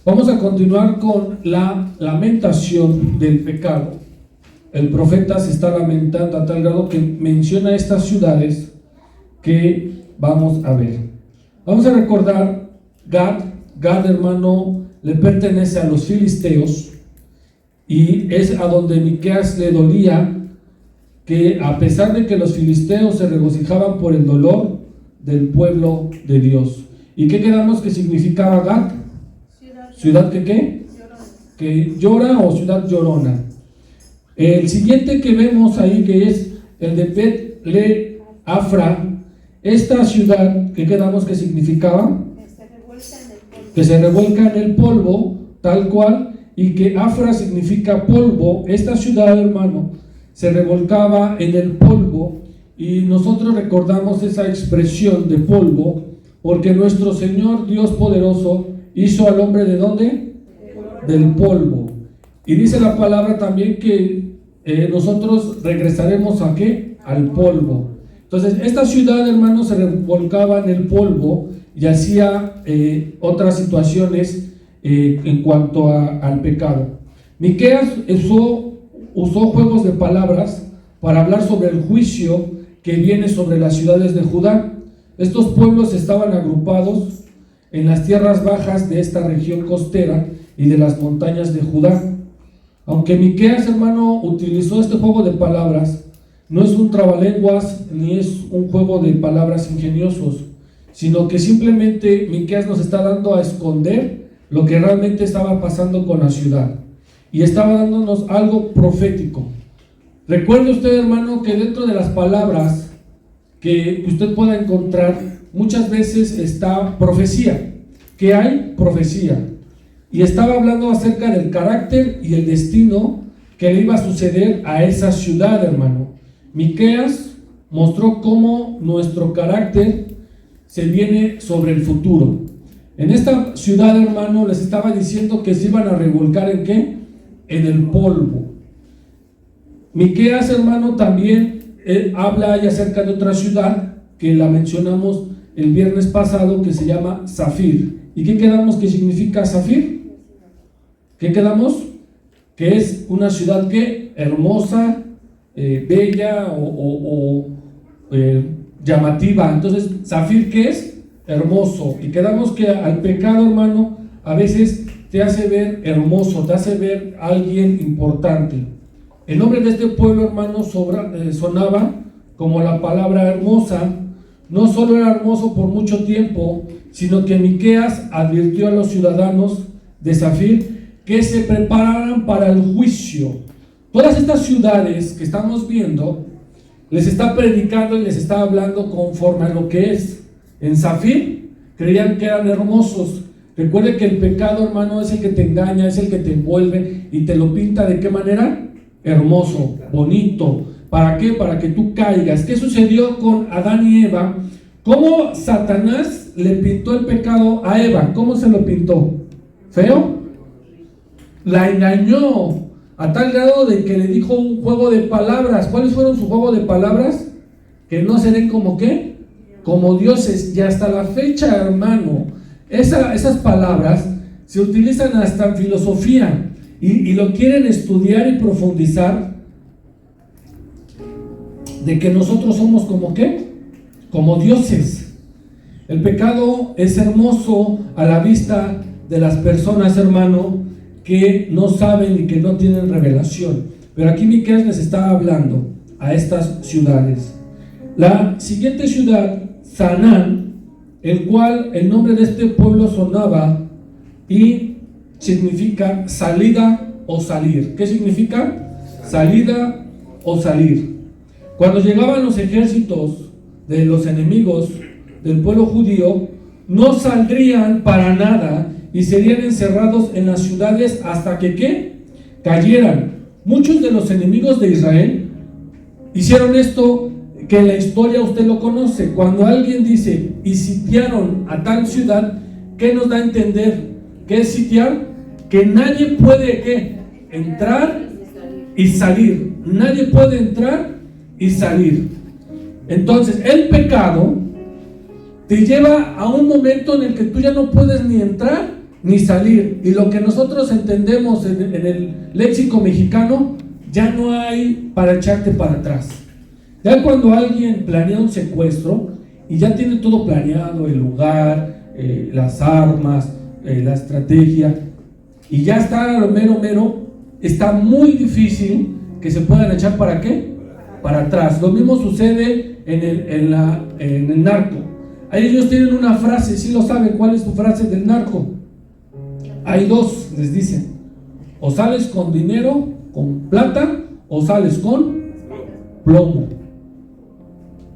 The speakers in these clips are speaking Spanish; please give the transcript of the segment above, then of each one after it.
Vamos a continuar con la lamentación del pecado. El profeta se está lamentando a tal grado que menciona estas ciudades que vamos a ver. Vamos a recordar Gad, hermano, le pertenece a los filisteos y es a donde Miqueas le dolía, que a pesar de que los filisteos se regocijaban por el dolor del pueblo de Dios. ¿Y qué quedamos que significaba Gad? ¿Ciudad que qué? Que llora o ciudad llorona. El siguiente que vemos ahí, que es el de Bet-le-Afra, esta ciudad, ¿qué quedamos que significaba? Que se revuelca en el polvo, tal cual, y que Afra significa polvo. Esta ciudad, hermano, se revolcaba en el polvo, y nosotros recordamos esa expresión de polvo, porque nuestro Señor Dios poderoso hizo al hombre ¿de dónde? Del polvo. Y dice la palabra también que nosotros regresaremos ¿a qué? Al polvo. Entonces esta ciudad, hermano, se revolcaba en el polvo y hacía otras situaciones en cuanto al pecado. Miqueas usó juegos de palabras para hablar sobre el juicio que viene sobre las ciudades de Judá. Estos pueblos estaban agrupados en las tierras bajas de esta región costera y de las montañas de Judá. Aunque Miqueas, hermano, utilizó este juego de palabras, no es un trabalenguas ni es un juego de palabras ingeniosos, sino que simplemente Miqueas nos está dando a esconder lo que realmente estaba pasando con la ciudad, y estaba dándonos algo profético. Recuerde usted, hermano, que dentro de las palabras que usted pueda encontrar, muchas veces está profecía. ¿Qué hay? Profecía. Y estaba hablando acerca del carácter y el destino que le iba a suceder a esa ciudad, hermano. Miqueas mostró cómo nuestro carácter se viene sobre el futuro. En esta ciudad, hermano, les estaba diciendo que se iban a revolcar ¿en qué? En el polvo. Miqueas, hermano, también habla ahí acerca de otra ciudad que la mencionamos el viernes pasado, que se llama Zafir. ¿Y qué quedamos que significa Zafir? ¿Qué quedamos? Que es una ciudad que hermosa, bella o llamativa. Entonces, Zafir, ¿qué es? Hermoso. Y quedamos que al pecado, hermano, a veces te hace ver hermoso, te hace ver a alguien importante. El nombre de este pueblo, hermano, sonaba como la palabra hermosa. No solo era hermoso por mucho tiempo, sino que Miqueas advirtió a los ciudadanos de Zafir que se prepararan para el juicio. Todas estas ciudades que estamos viendo, les está predicando y les está hablando conforme a lo que es. En Zafir creían que eran hermosos. Recuerde que el pecado, hermano, es el que te engaña, es el que te envuelve y te lo pinta ¿de qué manera? Hermoso, bonito. ¿Para qué? Para que tú caigas. ¿Qué sucedió con Adán y Eva? ¿Cómo Satanás le pintó el pecado a Eva? ¿Cómo se lo pintó? ¿Feo? La engañó a tal grado de que le dijo un juego de palabras. ¿Cuáles fueron su juego de palabras? Que no serán como ¿qué? Como dioses. Y hasta la fecha, hermano, esas palabras se utilizan hasta en filosofía y lo quieren estudiar y profundizar, de que nosotros somos como ¿qué? Como dioses. El pecado es hermoso a la vista de las personas, hermano, que no saben y que no tienen revelación. Pero aquí Miqueas les está hablando a estas ciudades. La siguiente ciudad, Zanán, el cual el nombre de este pueblo sonaba y significa salida o salir. ¿Qué significa? Salida o salir. Cuando llegaban los ejércitos de los enemigos del pueblo judío, no saldrían para nada y serían encerrados en las ciudades hasta que ¿qué? Cayeran. Muchos de los enemigos de Israel hicieron esto, que en la historia usted lo conoce. Cuando alguien dice y sitiaron a tal ciudad, ¿qué nos da a entender? ¿Qué es sitiar? Que nadie puede ¿qué? Entrar y salir. Nadie puede entrar y salir. Entonces el pecado te lleva a un momento en el que tú ya no puedes ni entrar ni salir. Y lo que nosotros entendemos en el léxico mexicano, ya no hay para echarte para atrás. Ya cuando alguien planea un secuestro y ya tiene todo planeado, el lugar, las armas, la estrategia, y ya está lo mero, está muy difícil que se puedan echar ¿para qué? Para atrás. Lo mismo sucede en el narco. Ahí ellos tienen una frase, si lo saben, ¿cuál es su frase del narco? Hay dos, les dicen: o sales con dinero, con plata, o sales con plomo.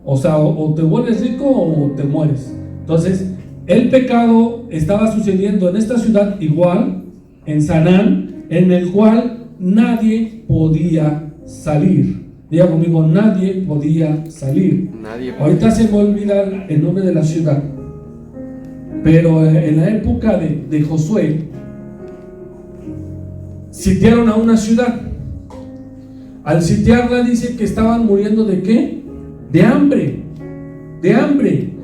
O sea, o te vuelves rico o te mueres. Entonces, el pecado estaba sucediendo en esta ciudad igual, en Sanán, en el cual nadie podía salir. Diga conmigo, nadie podía salir. Ahorita se me olvida el nombre de la ciudad, pero en la época de Josué, sitiaron a una ciudad. Al sitiarla dice que estaban muriendo ¿de qué? De hambre.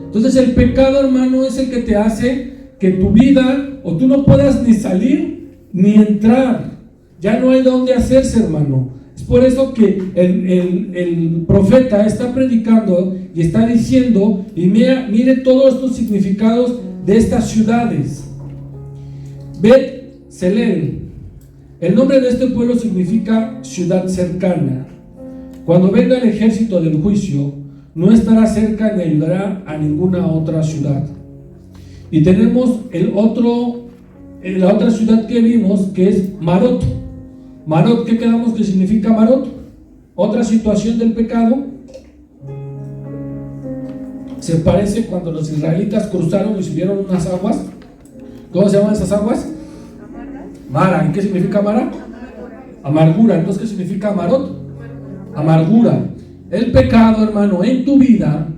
Entonces el pecado, hermano, es el que te hace que tu vida, o tú no puedas ni salir ni entrar. Ya no hay dónde hacerse, hermano. Es por eso que el profeta está predicando y está diciendo, y mire todos estos significados de estas ciudades. Bet Selel, el nombre de este pueblo significa ciudad cercana. Cuando venga el ejército del juicio, no estará cerca ni ayudará a ninguna otra ciudad. Y tenemos la otra ciudad que vimos, que es Marot. Marot, ¿qué quedamos que significa Marot? Otra situación del pecado. Se parece cuando los israelitas cruzaron y subieron unas aguas. ¿Cómo se llaman esas aguas? Mara. ¿Y qué significa Mara? Amargura. Entonces, ¿qué significa Marot? Amargura. El pecado, hermano, en tu vida,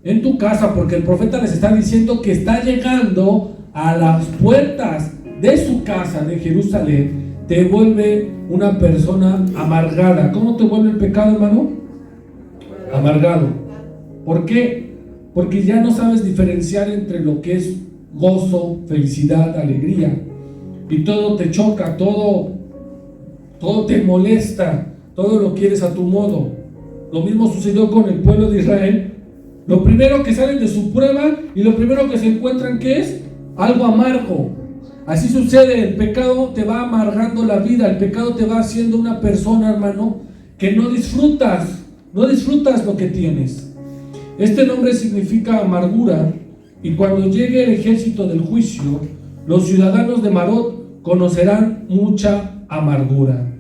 en tu casa, porque el profeta les está diciendo que está llegando a las puertas de su casa de Jerusalén, te vuelve una persona amargada. ¿Cómo te vuelve el pecado, hermano? Amargado. ¿Por qué? Porque ya no sabes diferenciar entre lo que es gozo, felicidad, alegría, y todo te choca, todo te molesta, todo lo quieres a tu modo. Lo mismo sucedió con el pueblo de Israel. Lo primero que salen de su prueba y lo primero que se encuentran, ¿qué es? Algo amargo. Así sucede, el pecado te va amargando la vida, el pecado te va haciendo una persona, hermano, que no disfrutas lo que tienes. Este nombre significa amargura, y cuando llegue el ejército del juicio, los ciudadanos de Marot conocerán mucha amargura.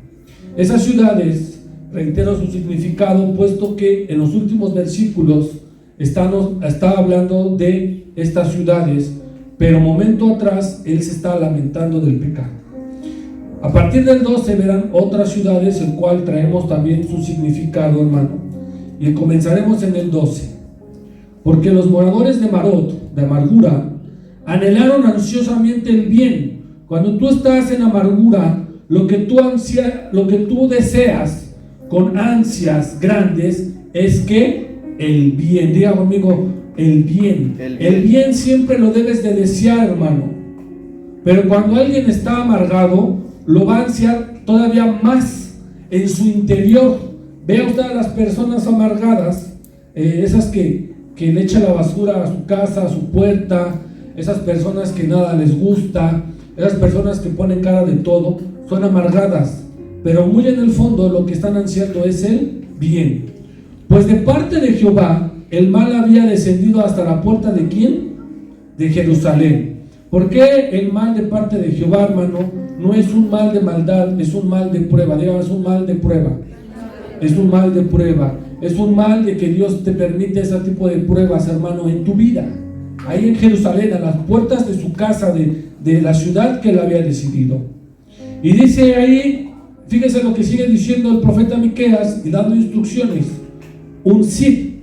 Esas ciudades, reitero su significado, puesto que en los últimos versículos está hablando de estas ciudades, pero momento atrás él se está lamentando del pecado. A partir del 12 verán otras ciudades, el cual traemos también su significado, hermano, y comenzaremos en el 12. Porque los moradores de Marot, de amargura, anhelaron ansiosamente el bien. Cuando tú estás en amargura, lo que tú deseas con ansias grandes es que el bien, diga conmigo, el bien. El bien siempre lo debes de desear, hermano. Pero cuando alguien está amargado, lo va a ansiar todavía más en su interior. Vea usted a las personas amargadas, esas que le echan la basura a su casa, a su puerta, esas personas que nada les gusta, esas personas que ponen cara de todo, son amargadas. Pero muy en el fondo lo que están ansiando es el bien. Pues de parte de Jehová, el mal había descendido hasta la puerta ¿de quién? De Jerusalén. ¿Por qué el mal de parte de Jehová, hermano? No es un mal de maldad, es un mal de prueba. Digamos, es un mal de prueba. Es un mal de prueba. Es un mal de que Dios te permite ese tipo de pruebas, hermano, en tu vida. Ahí en Jerusalén, a las puertas de su casa, de la ciudad que él había decidido. Y dice ahí, fíjese lo que sigue diciendo el profeta Miqueas y dando instrucciones: uncid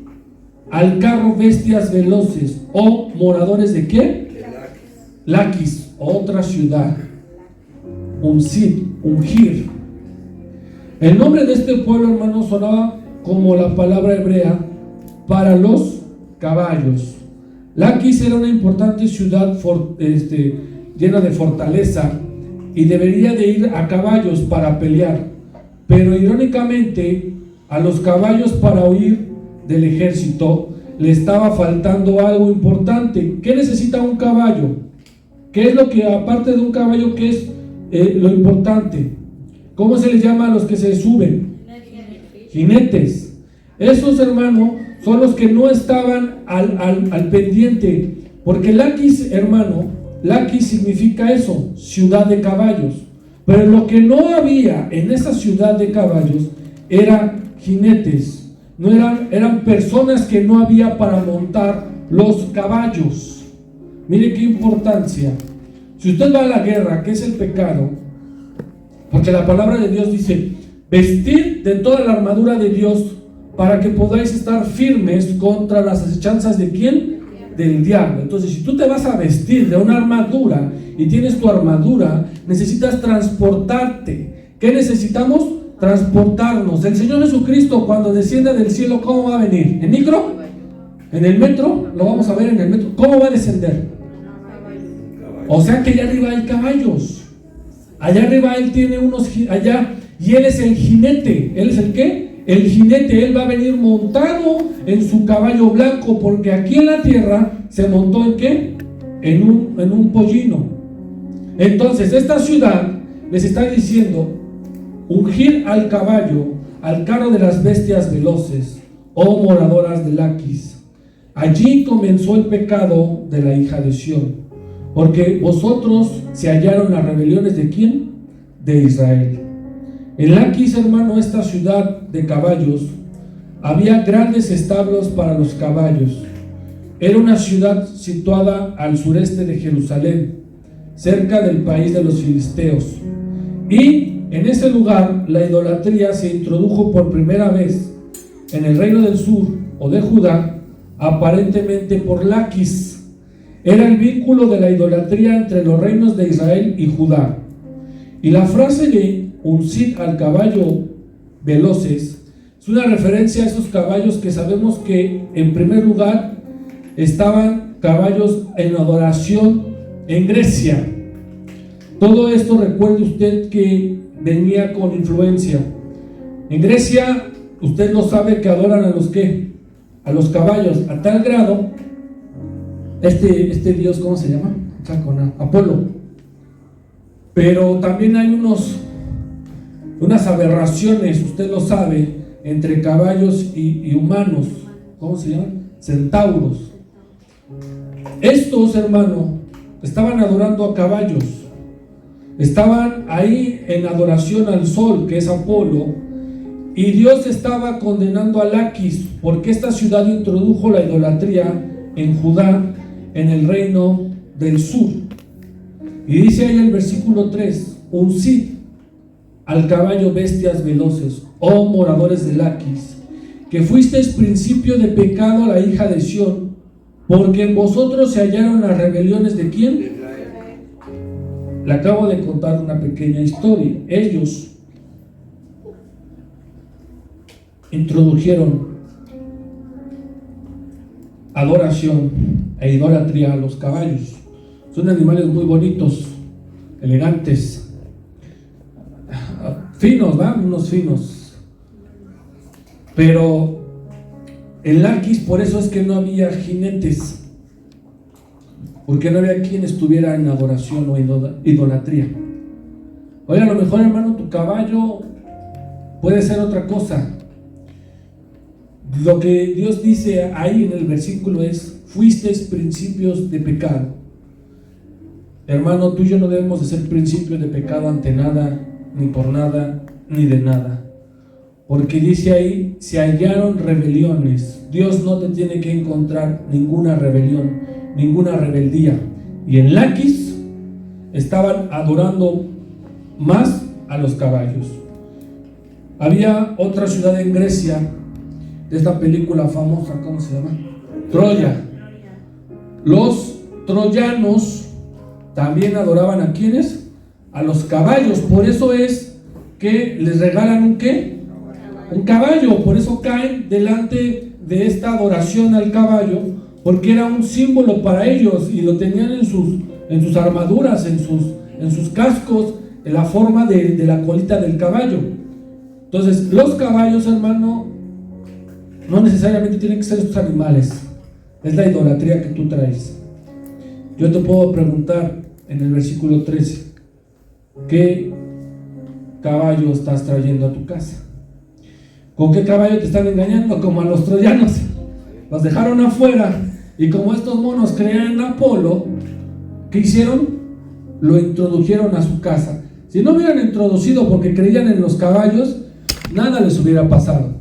al carro bestias veloces, o moradores de ¿qué? Laquis, otra ciudad. Uncid, ungir. El nombre de este pueblo, hermano, sonaba como la palabra hebrea para los caballos. Laquis era una importante ciudad lleno de fortaleza, y debería de ir a caballos para pelear. Pero irónicamente, a los caballos para huir del ejército le estaba faltando algo importante. ¿Qué necesita un caballo? ¿Qué es lo que, aparte de un caballo, qué es lo importante? ¿Cómo se les llama a los que se suben? Jinetes. Esos, hermano, son los que no estaban al pendiente, porque Laquis, hermano, Laquis significa eso, ciudad de caballos. Pero lo que no había en esa ciudad de caballos eran jinetes, no eran personas que no había para montar los caballos. Mire qué importancia. Si usted va a la guerra, ¿qué es el pecado? Porque la palabra de Dios dice: vestir de toda la armadura de Dios para que podáis estar firmes contra las acechanzas ¿de quién? Del diablo. Entonces, si tú te vas a vestir de una armadura y tienes tu armadura, necesitas transportarte. ¿Qué necesitamos? Transportarnos. El Señor Jesucristo, cuando descienda del cielo, ¿cómo va a venir? ¿En micro? ¿En el metro? Lo vamos a ver en el metro. ¿Cómo va a descender? O sea que allá arriba hay caballos. Allá arriba Él tiene unos, allá, y Él es el jinete. ¿Él es el qué? El jinete. Él va a venir montado en su caballo blanco, porque aquí en la tierra se montó ¿en qué? En un pollino. Entonces esta ciudad les está diciendo: ungir al caballo, al carro de las bestias veloces, oh moradoras de Laquis. Allí comenzó el pecado de la hija de Sión, porque vosotros se hallaron las rebeliones ¿de quién? De Israel. En Laquis, hermano, esta ciudad de caballos, había grandes establos para los caballos. Era una ciudad situada al sureste de Jerusalén, cerca del país de los filisteos. Y en ese lugar la idolatría se introdujo por primera vez en el reino del sur o de Judá, aparentemente por Laquis. Era el vínculo de la idolatría entre los reinos de Israel y Judá. Y la frase de uncid al caballo veloces es una referencia a esos caballos que sabemos que en primer lugar estaban caballos en adoración en Grecia. Todo esto, recuerde usted que venía con influencia. En Grecia, usted lo sabe, que adoran a los ¿qué? A los caballos, a tal grado, este dios, ¿cómo se llama? Apolo. Pero también hay unas aberraciones, usted lo sabe, entre caballos y humanos. ¿Cómo se llaman? Centauros. Estos, hermano, estaban adorando a caballos. Estaban ahí en adoración al sol, que es Apolo, y Dios estaba condenando a Laquis, porque esta ciudad introdujo la idolatría en Judá, en el reino del sur. Y dice ahí el versículo 3: uncid al caballo bestias veloces, oh moradores de Laquis, que fuisteis principio de pecado a la hija de Sión, porque en vosotros se hallaron las rebeliones ¿de quién? Le acabo de contar una pequeña historia. Ellos introdujeron adoración e idolatría a los caballos. Son animales muy bonitos, elegantes, finos, ¿va? Unos finos. Pero en Laquis, por eso es que no había jinetes, porque no había quien estuviera en adoración o idolatría. Oiga, a lo mejor, hermano, tu caballo puede ser otra cosa. Lo que Dios dice ahí en el versículo es: fuisteis principios de pecado. Hermano, tú y yo no debemos de ser principios de pecado ante nada, ni por nada, ni de nada. Porque dice ahí: se hallaron rebeliones. Dios no te tiene que encontrar ninguna rebelión, ninguna rebeldía. Y en Laquis estaban adorando más a los caballos. Había otra ciudad en Grecia, de esta película famosa, ¿cómo se llama? Troya. Los troyanos también adoraban ¿a quiénes? A los caballos. Por eso es que les regalan ¿un qué? Un caballo. Por eso caen delante de esta adoración al caballo, porque era un símbolo para ellos y lo tenían en sus armaduras, en sus cascos, en la forma de la colita del caballo. Entonces, los caballos, hermano, no necesariamente tienen que ser estos animales. Es la idolatría que tú traes. Yo te puedo preguntar en el versículo 13, ¿qué caballo estás trayendo a tu casa? ¿Con qué caballo te están engañando? Como a los troyanos. Los dejaron afuera y como estos monos creían en Apolo, ¿qué hicieron? Lo introdujeron a su casa. Si no hubieran introducido porque creían en los caballos, nada les hubiera pasado.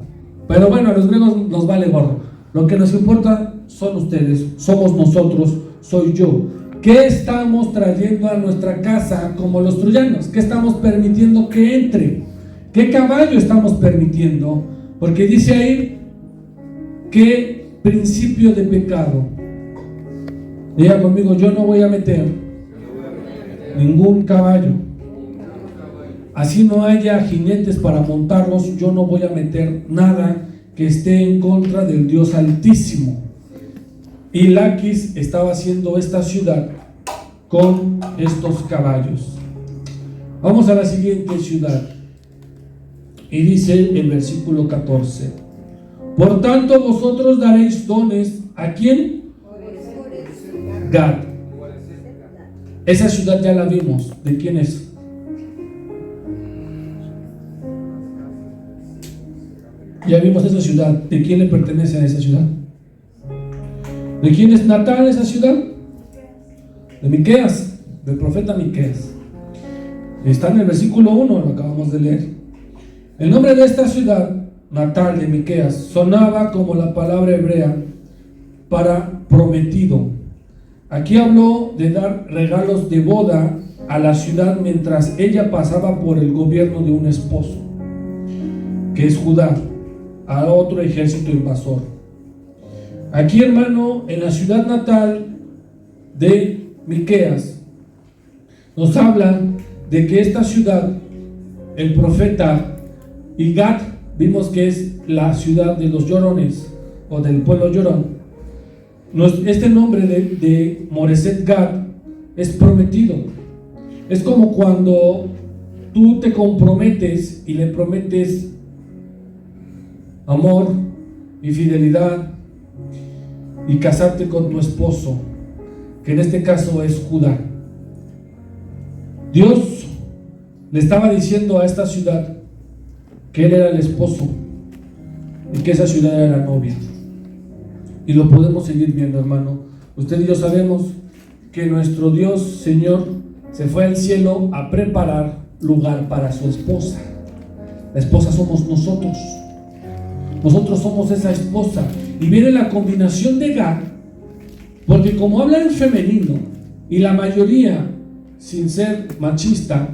Pero bueno, a los griegos nos vale gorro. Lo que nos importa son ustedes, somos nosotros, soy yo. ¿Qué estamos trayendo a nuestra casa como los troyanos? ¿Qué estamos permitiendo que entre? ¿Qué caballo estamos permitiendo? Porque dice ahí que principio de pecado. Diga conmigo, yo no voy a meter ningún caballo. Así no haya jinetes para montarlos, yo no voy a meter nada que esté en contra del Dios Altísimo. Y Laquis estaba haciendo esta ciudad con estos caballos. Vamos a la siguiente ciudad. Y dice el versículo 14: por tanto vosotros daréis dones, ¿a quién? Gad. Esa ciudad ya la vimos. ¿De quién es? Ya vimos esa ciudad. ¿De quién le pertenece a esa ciudad? ¿De quién es natal esa ciudad? De Miqueas, del profeta Miqueas. Está en el versículo 1, lo acabamos de leer. El nombre de esta ciudad natal de Miqueas sonaba como la palabra hebrea para prometido. Aquí habló de dar regalos de boda a la ciudad mientras ella pasaba por el gobierno de un esposo, que es Judá, a otro ejército invasor. Aquí, hermano, en la ciudad natal de Miqueas, nos habla de que esta ciudad, el profeta, y Gad, vimos que es la ciudad de los llorones, o del pueblo llorón. Este nombre de Moreset Gad es prometido. Es como cuando tú te comprometes y le prometes amor y fidelidad y casarte con tu esposo, que en este caso es Judá. Dios le estaba diciendo a esta ciudad que él era el esposo y que esa ciudad era la novia. Y lo podemos seguir viendo, hermano. Usted y yo sabemos que nuestro Dios, Señor, se fue al cielo a preparar lugar para su esposa. La esposa somos nosotros. Nosotros somos esa esposa. Y viene la combinación de Gad, porque como habla en femenino, y la mayoría, sin ser machista,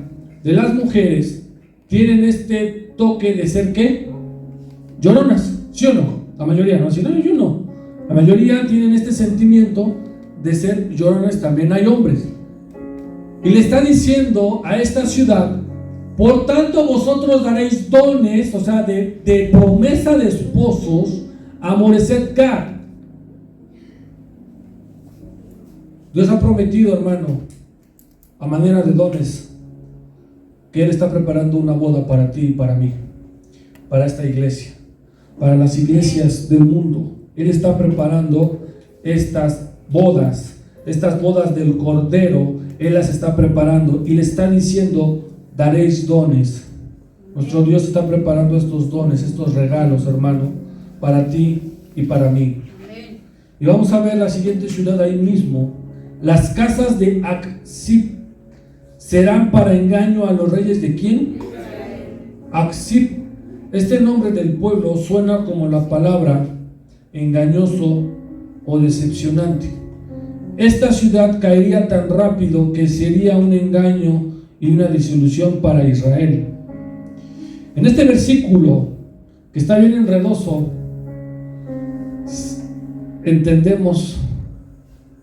de las mujeres tienen este toque de ser ¿qué? Lloronas, ¿sí o no? La mayoría, ¿no? Si no, yo no. La mayoría tienen este sentimiento de ser llorones. También hay hombres. Y le está diciendo a esta ciudad: por tanto vosotros daréis dones, o sea, de promesa de esposos, a Moreset Gad. Dios ha prometido, hermano, a manera de dones, que Él está preparando una boda para ti y para mí, para esta iglesia, para las iglesias del mundo. Él está preparando estas bodas del Cordero. Él las está preparando y le está diciendo: daréis dones. Nuestro Dios está preparando estos dones, estos regalos, hermano, para ti y para mí. Y vamos a ver la siguiente ciudad ahí mismo. Las casas de Aksib serán para engaño a los reyes de ¿quién? Aksib. Este nombre del pueblo suena como la palabra engañoso o decepcionante. Esta ciudad caería tan rápido que sería un engaño y una disolución para Israel. En este versículo, que está bien enredoso, entendemos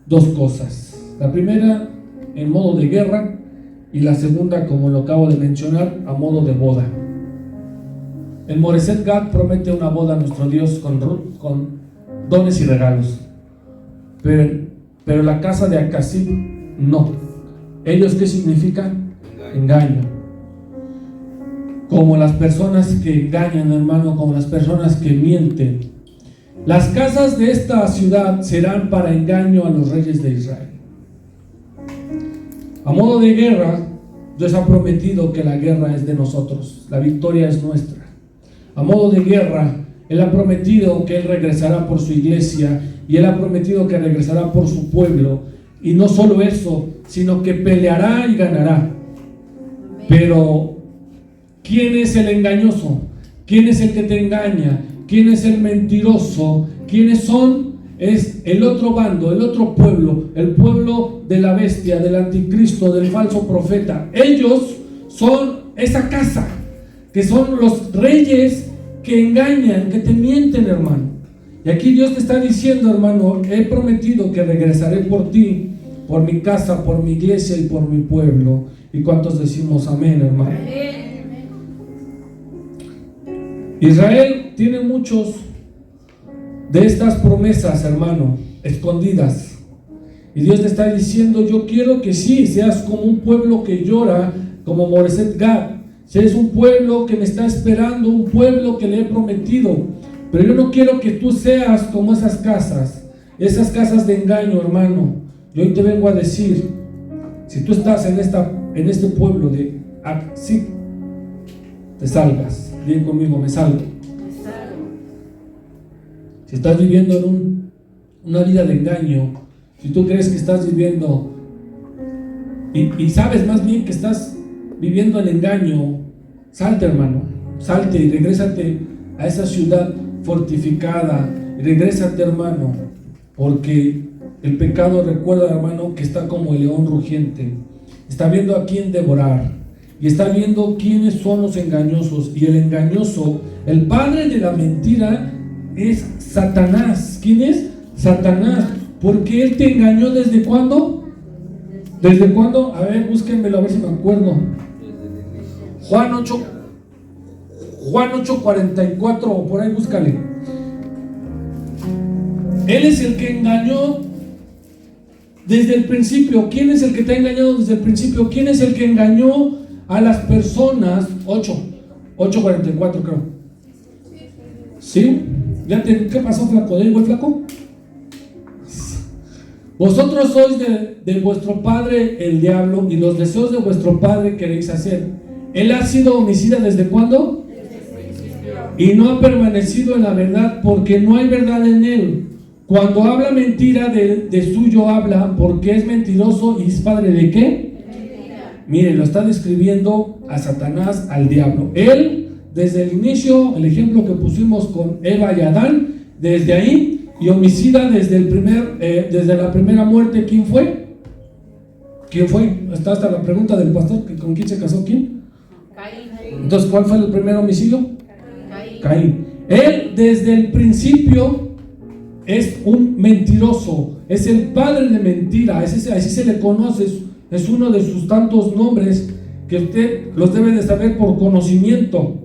dos cosas. La primera, en modo de guerra, y la segunda, como lo acabo de mencionar, a modo de boda. El Moreset Gad promete una boda a nuestro Dios con dones y regalos, pero la casa de Aksib no. ¿Ellos qué significan? Engaño. Como las personas que engañan, hermano, como las personas que mienten. Las casas de esta ciudad serán para engaño a los reyes de Israel. A modo de guerra, Dios ha prometido que la guerra es de nosotros, la victoria es nuestra. A modo de guerra, Él ha prometido que Él regresará por su iglesia y Él ha prometido que regresará por su pueblo. Y no solo eso, sino que peleará y ganará. Pero, ¿quién es el engañoso? ¿Quién es el que te engaña? ¿Quién es el mentiroso? ¿Quiénes son? Es el otro bando, el otro pueblo, el pueblo de la bestia, del anticristo, del falso profeta. Ellos son esa casa, que son los reyes que engañan, que te mienten, hermano. Y aquí Dios te está diciendo, hermano, he prometido que regresaré por ti, por mi casa, por mi iglesia y por mi pueblo. ¿Y cuántos decimos amén, hermano? Israel tiene muchos de estas promesas, hermano, escondidas. Y Dios te está diciendo, yo quiero que sí, seas como un pueblo que llora, como Moreset Gad. Seas un pueblo que me está esperando, un pueblo que le he prometido. Pero yo no quiero que tú seas como esas casas de engaño, hermano. Yo hoy te vengo a decir, si tú estás en este pueblo de Aksik, te salgas. Bien conmigo, me salgo. Si estás viviendo en una vida de engaño, si tú crees que estás viviendo y sabes más bien que estás viviendo el engaño, salte, hermano, salte y regrésate a esa ciudad fortificada, regrésate, hermano, porque el pecado, recuerda, hermano, que está como el león rugiente, está viendo a quién devorar. Y está viendo quiénes son los engañosos. Y el engañoso, el padre de la mentira, es Satanás. ¿Quién es? Satanás. Porque él te engañó ¿desde cuándo? ¿Desde cuándo? A ver, búsquenmelo a ver si me acuerdo. Juan 8:44, o por ahí búscale. Él es el que engañó desde el principio. ¿Quién es el que te ha engañado desde el principio? ¿Quién es el que engañó a las personas? 8:44 creo. ¿Sí? ¿Qué pasó, flaco? ¿De igual, flaco? Vosotros sois de vuestro padre el diablo, y los deseos de vuestro padre queréis hacer. Él ha sido homicida ¿desde cuándo? Y no ha permanecido en la verdad, porque no hay verdad en él. Cuando habla mentira, de suyo habla, porque es mentiroso y es padre ¿de qué? Mire, lo está describiendo a Satanás, al diablo. Él, desde el inicio, el ejemplo que pusimos con Eva y Adán, desde ahí, y homicida desde la primera muerte. ¿Quién fue? ¿Quién fue? Está hasta la pregunta del pastor, que ¿con quién se casó quién? Caín. Entonces, ¿cuál fue el primer homicidio? Caín. Él, desde el principio, es un mentiroso, es el padre de mentira, así se le conoce. Es uno de sus tantos nombres que usted los debe de saber por conocimiento.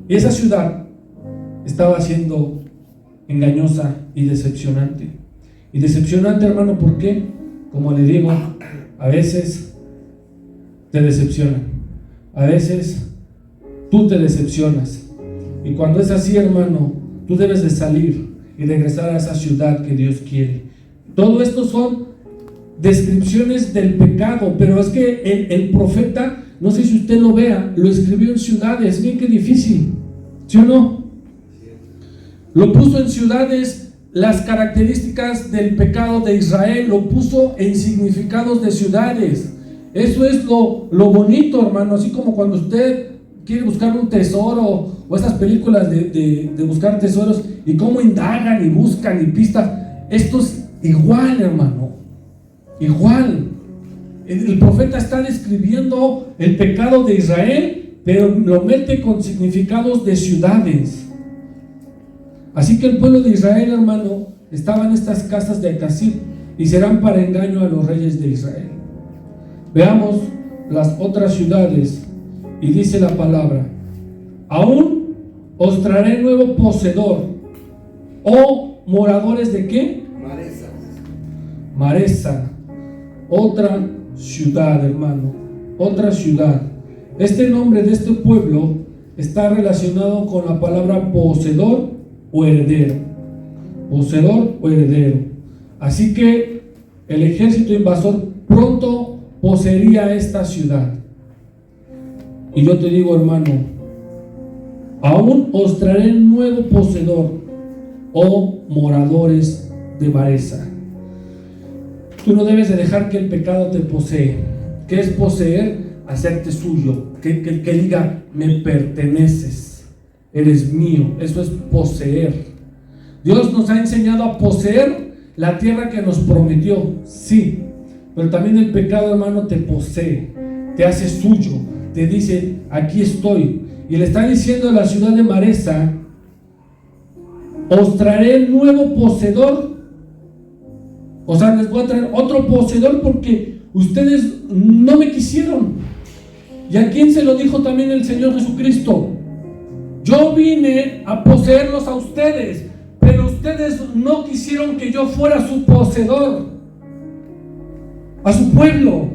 Y esa ciudad estaba siendo engañosa y decepcionante. Y decepcionante, hermano, ¿por qué? Como le digo, a veces te decepcionan. A veces tú te decepcionas. Y cuando es así, hermano, tú debes de salir y regresar a esa ciudad que Dios quiere. Todo esto son descripciones del pecado, pero es que el profeta, no sé si usted lo vea, lo escribió en ciudades. Bien que difícil, ¿sí o no? Lo puso en ciudades, las características del pecado de Israel, lo puso en significados de ciudades. Eso es lo bonito, hermano. Así como cuando usted quiere buscar un tesoro, o esas películas de buscar tesoros, y cómo indagan y buscan y pistas. Esto es igual, hermano. Igual. El profeta está describiendo el pecado de Israel, pero lo mete con significados de ciudades. Así que el pueblo de Israel, hermano, estaba en estas casas de Acasib, y serán para engaño a los reyes de Israel. Veamos las otras ciudades, y dice la palabra: aún os traeré nuevo poseedor. ¿O moradores de qué? Maresa. otra ciudad, hermano, otra ciudad. Este nombre de este pueblo está relacionado con la palabra poseedor o heredero. Poseedor o heredero. Así que el ejército invasor pronto poseería esta ciudad. Y yo te digo, hermano, aún os traeré nuevo poseedor, oh moradores de Maresa. Tú no debes de dejar que el pecado te posee. ¿Qué es poseer? Hacerte suyo, que diga, me perteneces, eres mío. Eso es poseer. Dios nos ha enseñado a poseer la tierra que nos prometió, sí, pero también el pecado, hermano, te posee, te hace suyo, te dice, aquí estoy. Y le está diciendo a la ciudad de Maresa, os traeré nuevo poseedor. O sea, les voy a traer otro poseedor porque ustedes no me quisieron. ¿Y a quién se lo dijo también el Señor Jesucristo? Yo vine a poseerlos a ustedes, pero ustedes no quisieron que yo fuera su poseedor, a su pueblo.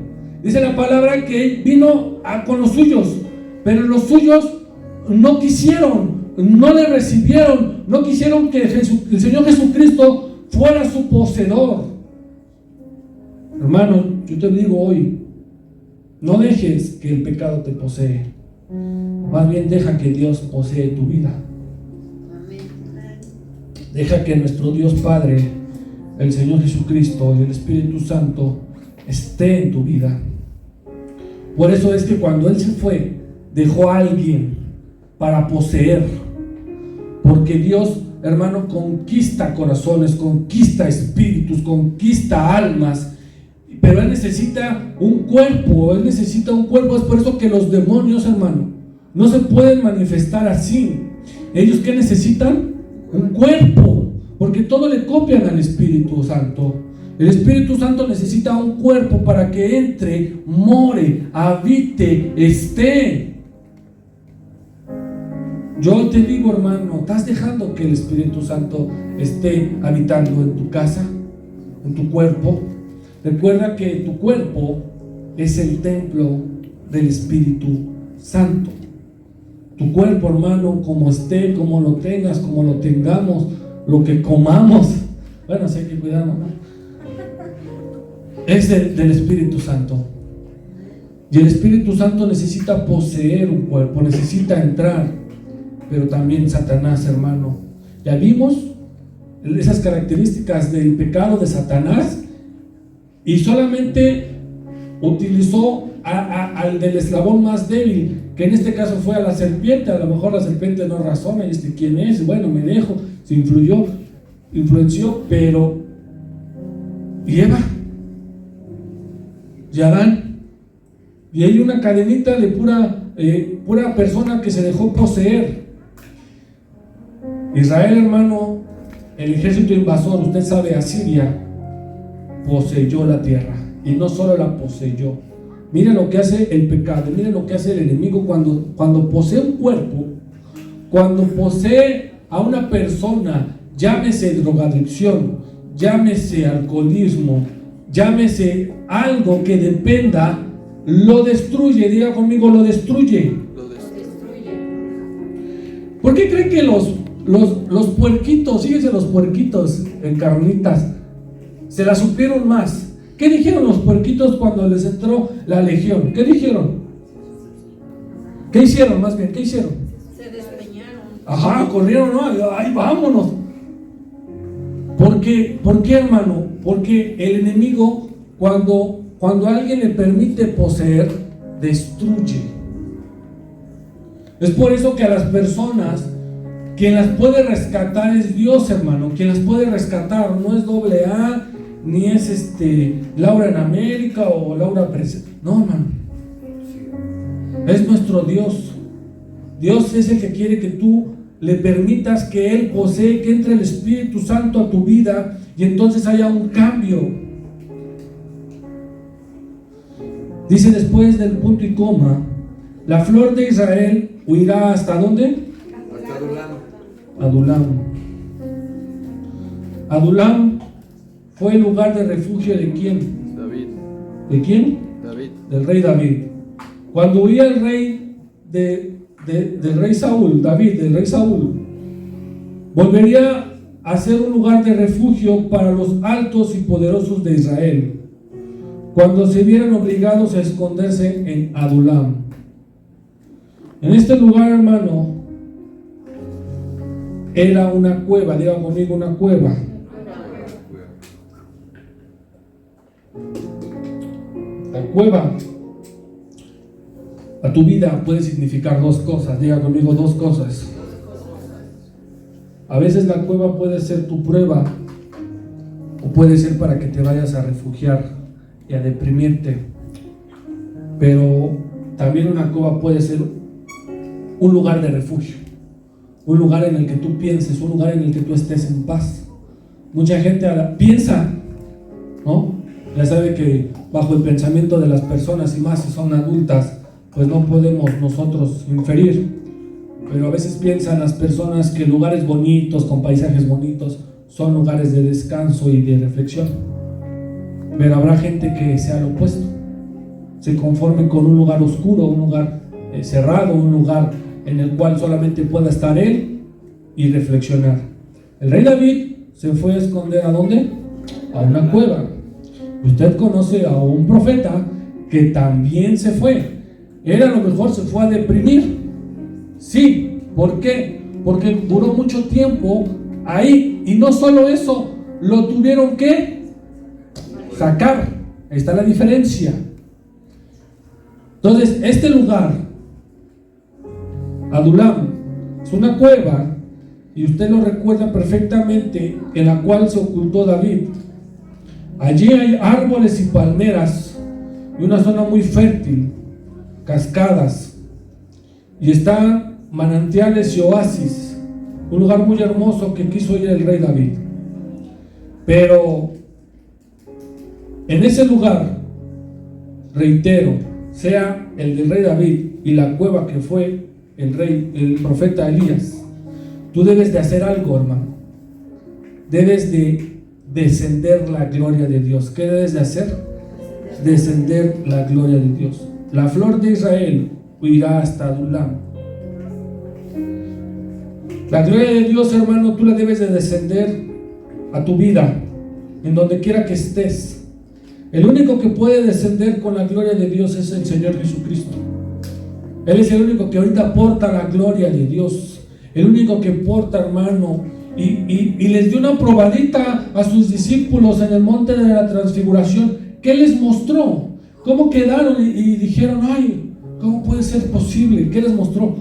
Dice la palabra que vino con los suyos, pero los suyos no quisieron, no le recibieron, no quisieron que el Señor Jesucristo fuera su poseedor. Hermano, yo te digo hoy, no dejes que el pecado te posee, más bien deja que Dios posee tu vida. Deja que nuestro Dios Padre, el Señor Jesucristo y el Espíritu Santo esté en tu vida. Por eso es que cuando Él se fue, dejó a alguien para poseer, porque Dios, hermano, conquista corazones, conquista espíritus, conquista almas, pero Él necesita un cuerpo, Él necesita un cuerpo. Es por eso que los demonios, hermano, no se pueden manifestar así. ¿Ellos qué necesitan? Un cuerpo, porque todo le copian al Espíritu Santo. El Espíritu Santo necesita un cuerpo para que entre, more, habite, esté. Yo te digo, hermano, ¿estás dejando que el Espíritu Santo esté habitando en tu casa, en tu cuerpo? Recuerda que tu cuerpo es el templo del Espíritu Santo. Tu cuerpo, hermano, como esté, como lo tengas, como lo tengamos, lo que comamos, bueno, sí hay que cuidarnos, ¿no? Es del Espíritu Santo. Y el Espíritu Santo necesita poseer un cuerpo, necesita entrar. Pero también Satanás, hermano. Ya vimos esas características del pecado de Satanás, y solamente utilizó al del eslabón más débil, que en este caso fue a la serpiente. A lo mejor la serpiente no razona, y quién es, bueno, me dejo, se influenció, pero y Eva y Adán, y hay una cadenita de pura persona que se dejó poseer. Israel, hermano, el ejército invasor, usted sabe, Asiria poseyó la tierra, y no solo la poseyó. Miren lo que hace el pecado, miren lo que hace el enemigo cuando posee un cuerpo, cuando posee a una persona, llámese drogadicción, llámese alcoholismo, llámese algo que dependa, lo destruye. Diga conmigo, lo destruye. ¿Por qué creen que los puerquitos, fíjense, los puerquitos en carnitas, se la supieron más? ¿Qué dijeron los puerquitos cuando les entró la legión? ¿Qué dijeron? ¿Qué hicieron más bien? ¿Qué hicieron? Se despeñaron. Ajá, corrieron, ¿no? Ay, vámonos. ¿Por qué, hermano? Porque el enemigo, cuando a alguien le permite poseer, destruye. Es por eso que a las personas, quien las puede rescatar es Dios, hermano. Quien las puede rescatar no es AA, ni es Laura en América o Laura Presente. No, hermano. Es nuestro Dios. Dios es el que quiere que tú le permitas que Él posee, que entre el Espíritu Santo a tu vida, y entonces haya un cambio. Dice después del punto y coma, la flor de Israel huirá ¿hasta dónde? Hasta Adulam. Adulam. Adulam fue el lugar de refugio de ¿quién? ¿De quién? David. Del rey David. Cuando huía el rey del rey Saúl, David, del rey Saúl, volvería a ser un lugar de refugio para los altos y poderosos de Israel, cuando se vieran obligados a esconderse en Adulam. En este lugar, hermano, era una cueva, diga conmigo, una cueva. La cueva a tu vida puede significar dos cosas, diga conmigo, dos cosas. A veces la cueva puede ser tu prueba, o puede ser para que te vayas a refugiar y a deprimirte. Pero también una cueva puede ser un lugar de refugio, un lugar en el que tú pienses, un lugar en el que tú estés en paz. Mucha gente piensa, ¿no? Ya sabe que bajo el pensamiento de las personas, y más si son adultas, pues no podemos nosotros inferir, pero a veces piensan las personas que lugares bonitos, con paisajes bonitos, son lugares de descanso y de reflexión. Pero habrá gente que sea lo opuesto, se conforme con un lugar oscuro, un lugar cerrado, un lugar en el cual solamente pueda estar él y reflexionar. El rey David se fue a esconder ¿a dónde? A una cueva. Usted conoce a un profeta que también se fue. Él a lo mejor se fue a deprimir. Sí, ¿por qué? Porque duró mucho tiempo ahí, y no solo eso, lo tuvieron que sacar. Ahí está la diferencia. Entonces, este lugar, Adulam, es una cueva, y usted lo recuerda perfectamente, en la cual se ocultó David. Allí hay árboles y palmeras y una zona muy fértil, cascadas, y están manantiales y oasis, un lugar muy hermoso que quiso ir el rey David. Pero en ese lugar, reitero, sea el del rey David y la cueva que fue el profeta Elías, tú debes de hacer algo, hermano. Debes de descender la gloria de Dios. ¿Qué debes de hacer? Descender la gloria de Dios. La flor de Israel irá hasta Adulam. La gloria de Dios, hermano, tú la debes de descender a tu vida, en donde quiera que estés. El único que puede descender con la gloria de Dios es el Señor Jesucristo. Él es el único que ahorita porta la gloria de Dios, el único que porta, hermano, y les dio una probadita a sus discípulos en el monte de la transfiguración. ¿Qué les mostró? ¿Cómo quedaron? Y dijeron, ay, ¿cómo puede ser posible? ¿Qué les mostró?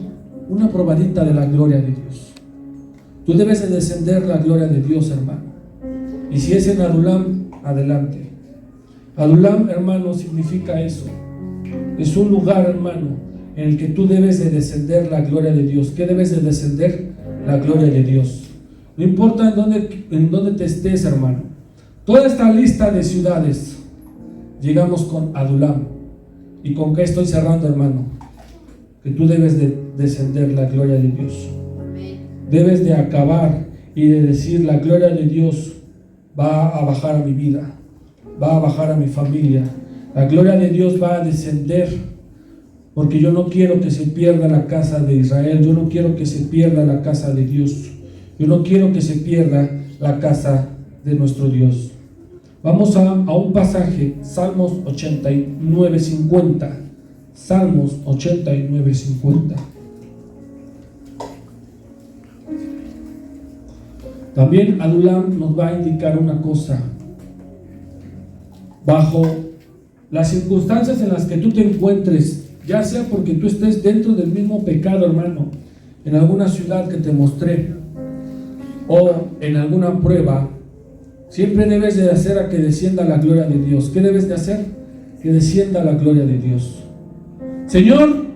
Una probadita de la gloria de Dios. Tú debes de descender la gloria de Dios, hermano. Y si es en Adulam, adelante. Adulam, hermano, significa eso. Es un lugar, hermano, en el que tú debes de descender la gloria de Dios. ¿Qué debes de descender? La gloria de Dios. No importa en dónde te estés, hermano. Toda esta lista de ciudades, llegamos con Adulam. ¿Y con qué estoy cerrando, hermano? Que tú debes de descender la gloria de Dios. Debes de acabar y de decir, la gloria de Dios va a bajar a mi vida, va a bajar a mi familia. La gloria de Dios va a descender, porque yo no quiero que se pierda la casa de Israel. Yo no quiero que se pierda la casa de Dios. Yo no quiero que se pierda la casa de nuestro Dios. Vamos a un pasaje, Salmos 89:50. Salmos 89:50. También Adulam nos va a indicar una cosa. Bajo las circunstancias en las que tú te encuentres, ya sea porque tú estés dentro del mismo pecado, hermano, en alguna ciudad que te mostré, o en alguna prueba, siempre debes de hacer a que descienda la gloria de Dios. ¿Qué debes de hacer? Que descienda la gloria de Dios. Señor,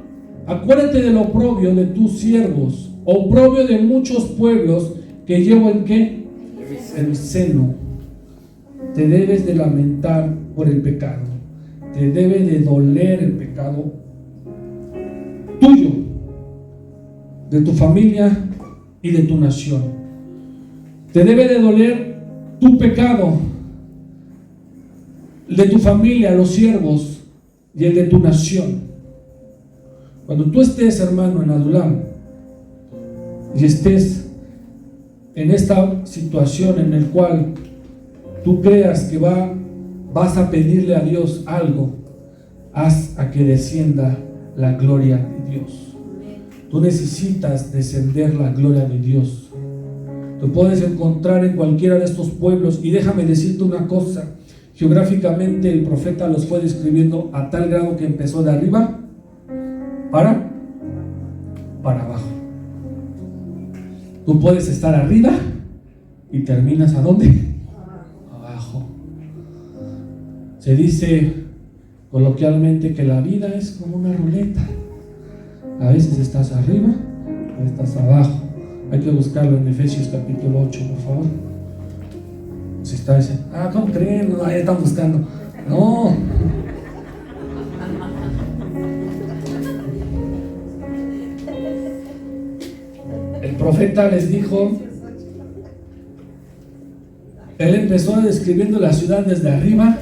acuérdate del oprobio de tus siervos, oprobio de muchos pueblos que llevo en ¿qué? En seno. Te debes de lamentar por el pecado. Te debe de doler el pecado tuyo, de tu familia y de tu nación. Te debe de doler tu pecado. de tu familia, los siervos y el de tu nación. Cuando tú estés, hermano, en Adulam y estés en esta situación en el cual tú creas que vas a pedirle a Dios algo, haz a que descienda la gloria de Dios. Tú necesitas descender la gloria de Dios. Te puedes encontrar en cualquiera de estos pueblos, y déjame decirte una cosa: geográficamente el profeta los fue describiendo a tal grado que empezó de arriba para abajo. Tú puedes estar arriba y terminas ¿a dónde? Abajo. Se dice coloquialmente que la vida es como una ruleta. A veces estás arriba, a veces estás abajo. Hay que buscarlo en Efesios capítulo 8, por favor. Si está ese, ¿cómo creen? No, ahí están buscando. No. El profeta les dijo, él empezó describiendo la ciudad desde arriba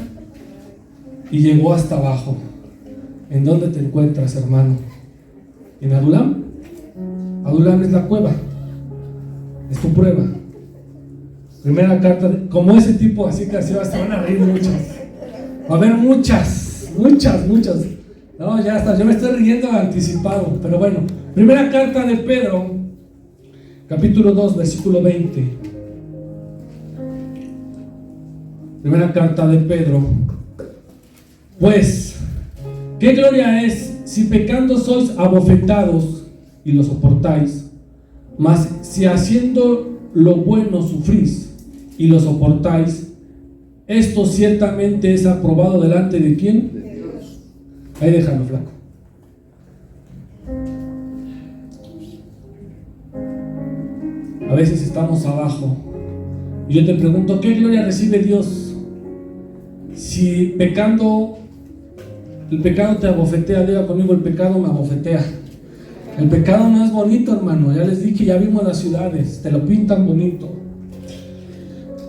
y llegó hasta abajo. ¿En dónde te encuentras, hermano? ¿En Adulam? Adulam es la cueva, es tu prueba. Primera carta, como ese tipo, así que así se van a reír muchas. Va a haber muchas. No, ya está, yo me estoy riendo anticipado, pero bueno. Primera carta de Pedro, capítulo 2, versículo 20. Primera carta de Pedro. Pues, ¿qué gloria es si pecando sois abofetados y lo soportáis? Mas si haciendo lo bueno sufrís y lo soportáis, esto ciertamente es aprobado delante de ¿quién? De Dios. Ahí déjalo, flaco. A veces estamos abajo y yo te pregunto, ¿qué gloria recibe Dios? Si pecando, el pecado te abofetea, diga conmigo, el pecado me abofetea. El pecado no es bonito, hermano. Ya les dije, ya vimos las ciudades, te lo pintan bonito.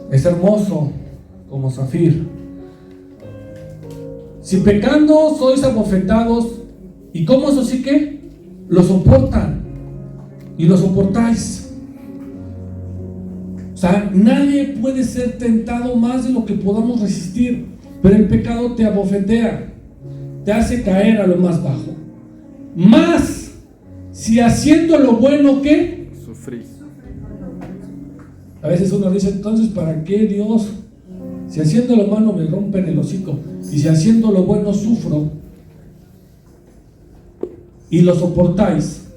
Es hermoso como zafir. Si pecando sois abofetados, ¿y cómo eso sí que? Lo soportan y lo soportáis. O sea, nadie puede ser tentado más de lo que podamos resistir, pero el pecado te abofetea, te hace caer a lo más bajo. Más si haciendo lo bueno, ¿qué? Sufrís. A veces uno dice, entonces, ¿para qué Dios? Si haciendo lo malo me rompen el hocico, y si haciendo lo bueno sufro, y lo soportáis,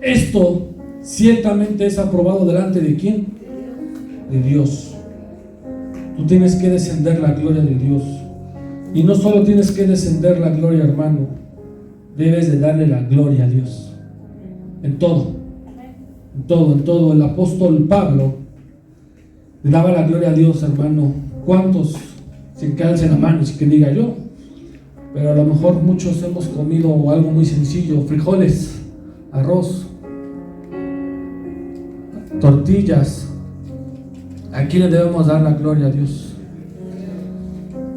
esto ciertamente es aprobado delante de ¿quién? De Dios. Tú tienes que descender la gloria de Dios. Y no solo tienes que descender la gloria, hermano, debes de darle la gloria a Dios. En todo. El apóstol Pablo le daba la gloria a Dios, hermano. ¿Cuántos sin que alcen la mano, sin que diga yo? Pero a lo mejor muchos hemos comido algo muy sencillo: frijoles, arroz, tortillas. ¿A quién le debemos dar la gloria a Dios?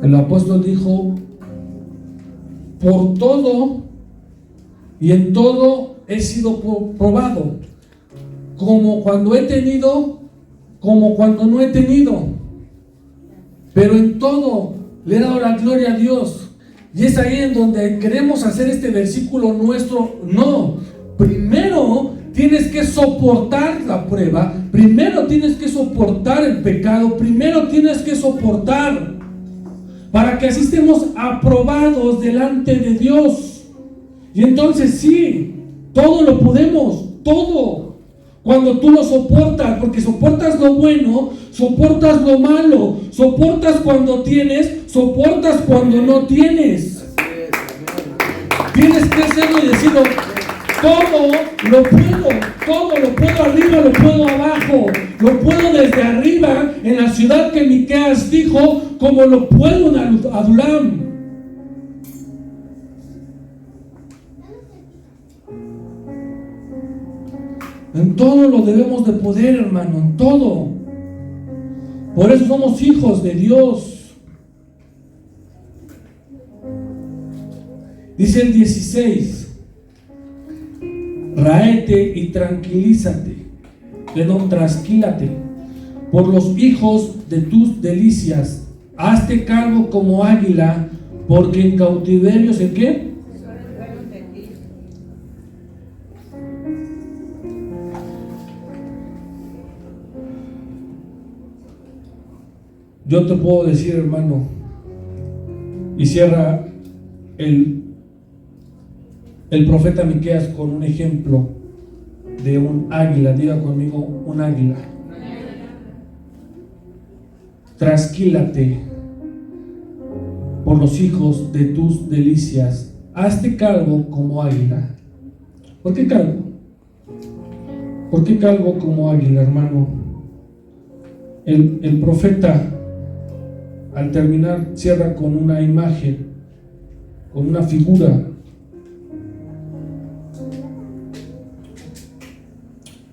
El apóstol dijo: por todo y en todo he sido probado, como cuando he tenido, como cuando no he tenido, pero en todo le he dado la gloria a Dios. Y es ahí en donde queremos hacer este versículo nuestro. No, primero tienes que soportar la prueba, primero tienes que soportar el pecado, primero tienes que soportar, para que así estemos aprobados delante de Dios. Y entonces sí, todo lo podemos, todo, cuando tú lo soportas, porque soportas lo bueno, soportas lo malo, soportas cuando tienes, soportas cuando no tienes. Tienes que hacerlo y decirlo: todo lo puedo arriba, lo puedo abajo, lo puedo desde arriba, en la ciudad que Miqueas dijo, como lo puedo en Adulam. En todo lo debemos de poder, hermano, en todo. Por eso somos hijos de Dios. Dice el 16, ráete y tranquilízate, perdón, trasquílate por los hijos de tus delicias, hazte cargo como águila, porque en cautiverio ¿en qué? Yo te puedo decir, hermano, y cierra el profeta Miqueas con un ejemplo de un águila. Diga conmigo, un águila. Trasquílate por los hijos de tus delicias, hazte cargo como águila. ¿Por qué calvo? ¿Por qué calvo como águila, hermano? El profeta, al terminar, cierra con una imagen, con una figura.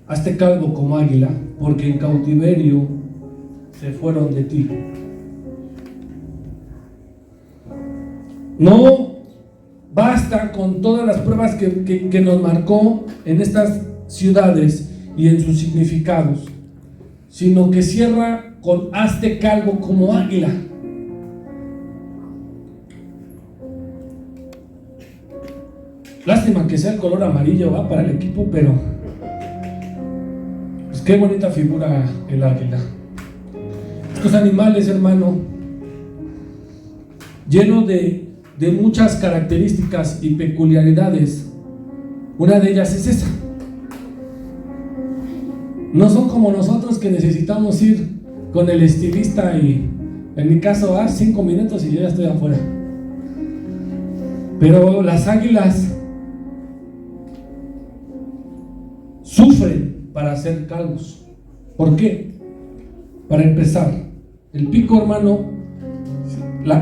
Hazte calvo como águila, porque en cautiverio se fueron de ti. No basta con todas las pruebas que nos marcó en estas ciudades y en sus significados, sino que cierra con hazte calvo como águila. Lástima que sea el color amarillo, va para el equipo, pero pues qué bonita figura el águila. Estos animales, hermano, llenos de muchas características y peculiaridades. Una de ellas es esa. No son como nosotros que necesitamos ir con el estilista y, en mi caso, 5 minutos y yo ya estoy afuera. Pero las águilas sufren para ser calvos. ¿Por qué? Para empezar, el pico, hermano,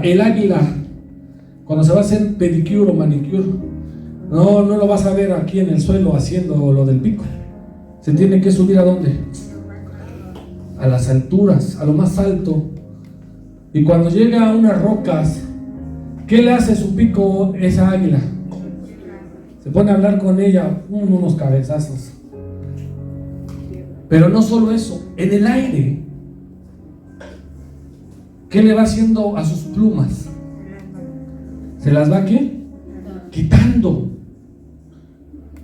el águila, cuando se va a hacer pedicure o manicure, no lo vas a ver aquí en el suelo haciendo lo del pico. Se tiene que subir ¿a dónde? A las alturas, a lo más alto. Y cuando llega a unas rocas, ¿qué le hace su pico esa águila? Se pone a hablar con ella, unos cabezazos. Pero no solo eso, en el aire, ¿qué le va haciendo a sus plumas? ¿Se las va qué? Quitando.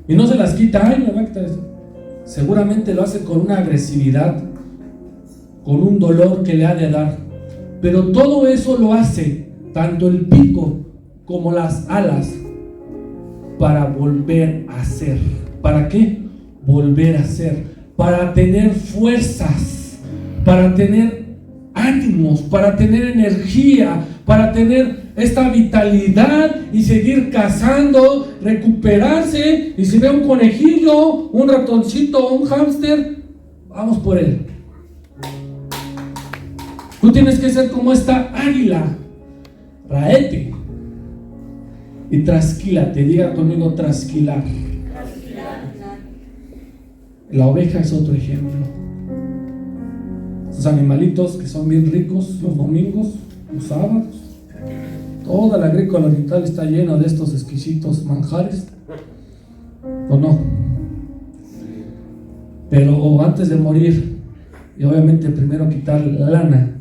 Y no se las quita, ay, me va a quitar eso. Seguramente lo hace con una agresividad, con un dolor que le ha de dar. Pero todo eso lo hace, tanto el pico como las alas, para volver a ser. ¿Para qué? Volver a ser. Para tener fuerzas, para tener ánimos, para tener energía, para tener esta vitalidad y seguir cazando, recuperarse. Y si ve un conejillo, un ratoncito, un hámster, vamos por él. Tú tienes que ser como esta águila. Raete y trasquílate. Diga conmigo, trasquilar. La oveja es otro ejemplo. Esos animalitos que son bien ricos los domingos, los sábados. Toda la agrícola oriental está llena de estos exquisitos manjares, ¿o no? Pero antes de morir, y obviamente primero quitar la lana,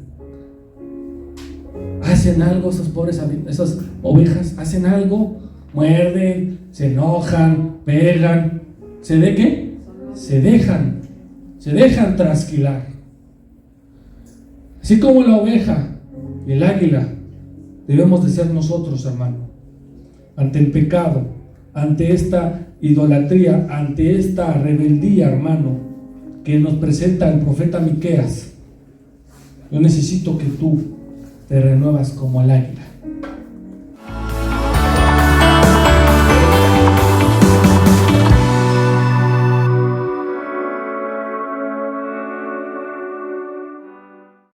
hacen algo esos pobres, esas ovejas, hacen algo, muerden, se enojan, pegan, ¿se de qué? Se dejan trasquilar. Así como la oveja y el águila, debemos de ser nosotros, hermano, ante el pecado, ante esta idolatría, ante esta rebeldía, hermano, que nos presenta el profeta Miqueas. Yo necesito que tú te renuevas como el águila.